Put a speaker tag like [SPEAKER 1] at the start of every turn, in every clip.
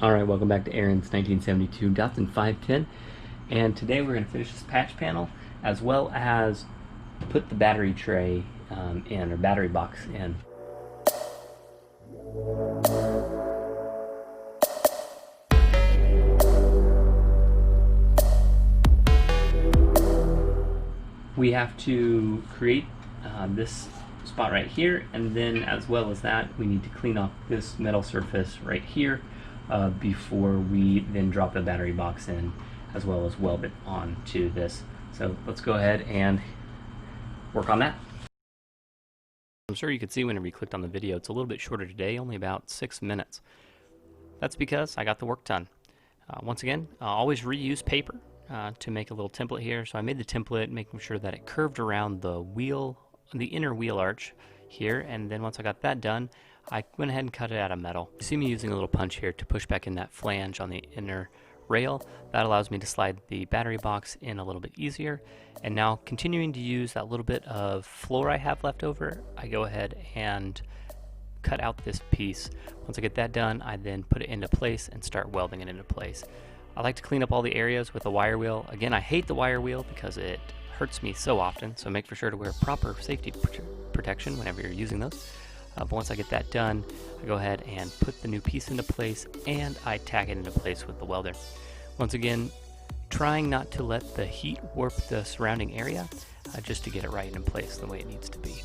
[SPEAKER 1] Alright, welcome back to Aaron's 1972 Datsun 510, and today we're going to finish this patch panel as well as put the battery tray in, or battery box in. We have to create this spot right here, and then as well as that we need to clean off this metal surface right here before we then drop the battery box in, as well as weld it onto this. So let's go ahead and work on that. I'm sure you could see whenever you clicked on the video, it's a little bit shorter today, only about 6 minutes. That's because I got the work done. Once again, always reuse paper to make a little template here. So I made the template making sure that it curved around the wheel, the inner wheel arch here, and then once I got that done, I went ahead and cut it out of metal. You see me using a little punch here to push back in that flange on the inner rail. That allows me to slide the battery box in a little bit easier. And now, continuing to use that little bit of floor I have left over, I go ahead and cut out this piece. Once I get that done, I then put it into place and start welding it into place. I like to clean up all the areas with a wire wheel. Again, I hate the wire wheel because it hurts me so often, so make for sure to wear proper safety protection whenever you're using those. But once I get that done, I go ahead and put the new piece into place, and I tack it into place with the welder. Once again, trying not to let the heat warp the surrounding area, just to get it right in place the way it needs to be.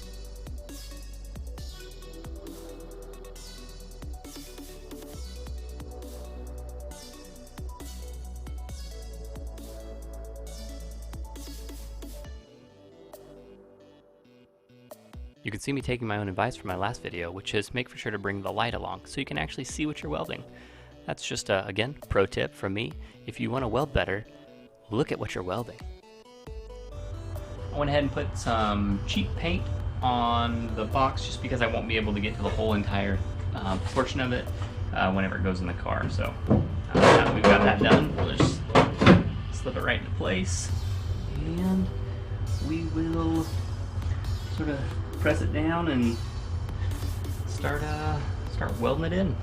[SPEAKER 1] You can see me taking my own advice from my last video, which is make for sure to bring the light along so you can actually see what you're welding. That's just, again, pro tip from me. If you want to weld better, look at what you're welding. I went ahead and put some cheap paint on the box just because I won't be able to get to the whole entire portion of it whenever it goes in the car. So now that we've got that done, we'll just slip it right into place, and we will sort of press it down and start welding it in.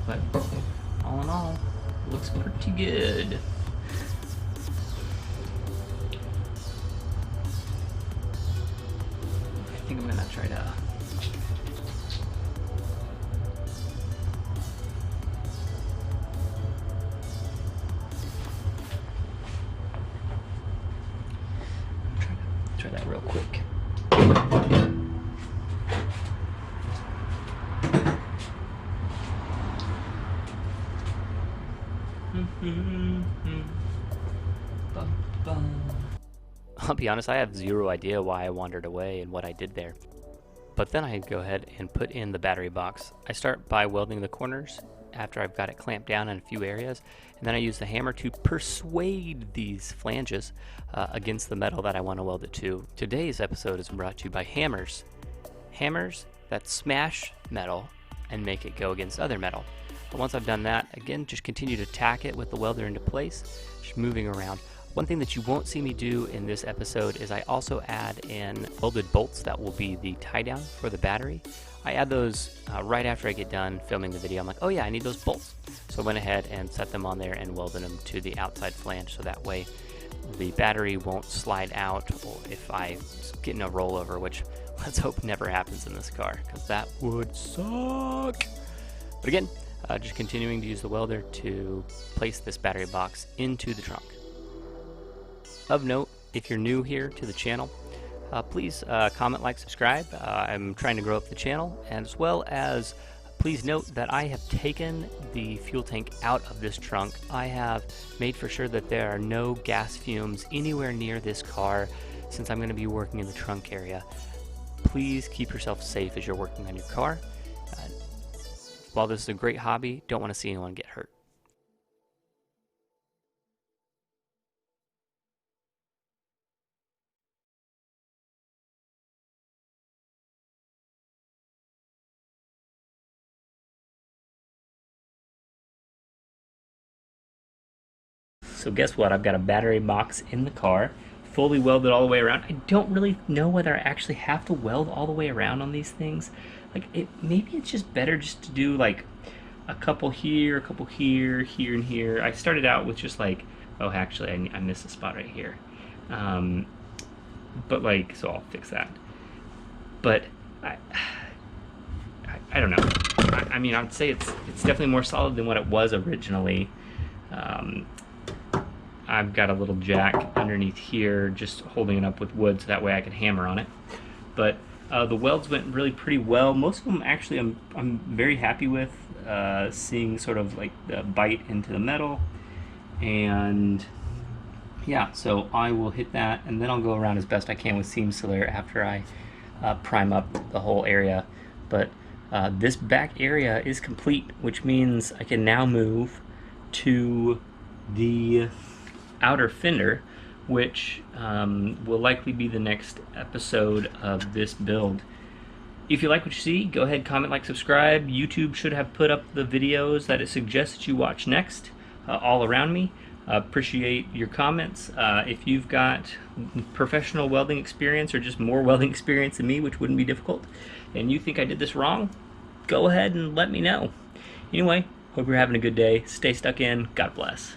[SPEAKER 1] But all in all, it looks pretty good. I think I'm gonna try to try that real quick. I'll be honest, I have zero idea why I wandered away and what I did there. But then I go ahead and put in the battery box. I start by welding the corners after I've got it clamped down in a few areas, and then I use the hammer to persuade these flanges against the metal that I want to weld it to. Today's episode is brought to you by hammers. Hammers that smash metal and make it go against other metal. But once I've done that, again, just continue to tack it with the welder into place, just moving around. One thing that you won't see me do in this episode is I also add in welded bolts that will be the tie down for the battery. I add those right after I get done filming the video. I'm like, oh yeah, I need those bolts. So I went ahead and set them on there and welded them to the outside flange, so that way the battery won't slide out if I get in a rollover, which let's hope never happens in this car, because that would suck. But again, just continuing to use the welder to place this battery box into the trunk. Of note, if you're new here to the channel, please comment, like, subscribe. I'm trying to grow up the channel, and as well as please note that I have taken the fuel tank out of this trunk. I have made for sure that there are no gas fumes anywhere near this car since I'm going to be working in the trunk area. Please keep yourself safe as you're working on your car. While this is a great hobby, don't want to see anyone get hurt. So guess what? I've got a battery box in the car, fully welded all the way around. I don't really know whether I actually have to weld all the way around on these things. Like, maybe it's just better just to do like a couple here, here, and here. I started out with just like, oh, actually, I missed a spot right here. But like, so I'll fix that. But I don't know. I mean, I would say it's definitely more solid than what it was originally. I've got a little jack underneath here, just holding it up with wood, so that way I can hammer on it. But the welds went really pretty well. Most of them, actually, I'm very happy with. Seeing sort of like the bite into the metal, and yeah, so I will hit that, and then I'll go around as best I can with seam sealer after I prime up the whole area. But this back area is complete, which means I can now move to the outer fender, which will likely be the next episode of this build. If you like what you see, go ahead, comment, like, subscribe. YouTube should have put up the videos that it suggests that you watch next all around me. Appreciate your comments. If you've got professional welding experience or just more welding experience than me, which wouldn't be difficult, and you think I did this wrong, go ahead and let me know. Anyway, hope you're having a good day. Stay stuck in. God bless.